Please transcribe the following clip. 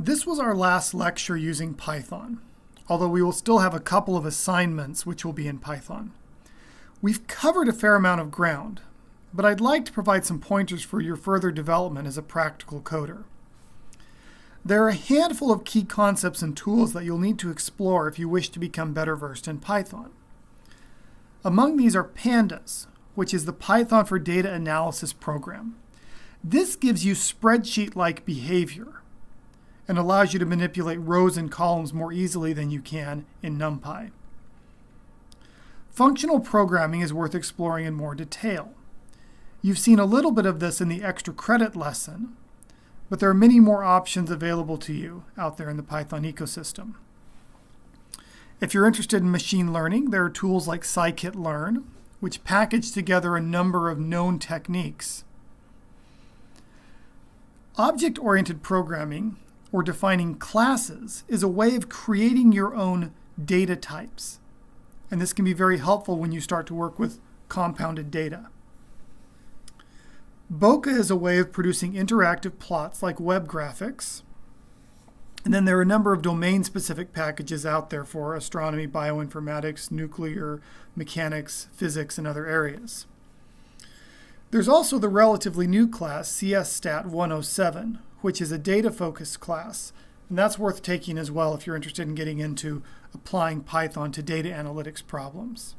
This was our last lecture using Python, although we will still have a couple of assignments which will be in Python. We've covered a fair amount of ground, but I'd like to provide some pointers for your further development as a practical coder. There are a handful of key concepts and tools that you'll need to explore if you wish to become better versed in Python. Among these are Pandas, which is the Python for data analysis program. This gives you spreadsheet-like behavior and allows you to manipulate rows and columns more easily than you can in NumPy. Functional programming is worth exploring in more detail. You've seen a little bit of this in the extra credit lesson, but there are many more options available to you out there in the Python ecosystem. If you're interested in machine learning, there are tools like scikit-learn, which package together a number of known techniques. Object-oriented programming, or defining classes, is a way of creating your own data types. And this can be very helpful when you start to work with compounded data. Bokeh is a way of producing interactive plots like web graphics. And then there are a number of domain-specific packages out there for astronomy, bioinformatics, nuclear mechanics, physics, and other areas. There's also the relatively new class, CSStat107, which is a data-focused class, and that's worth taking as well if you're interested in getting into applying Python to data analytics problems.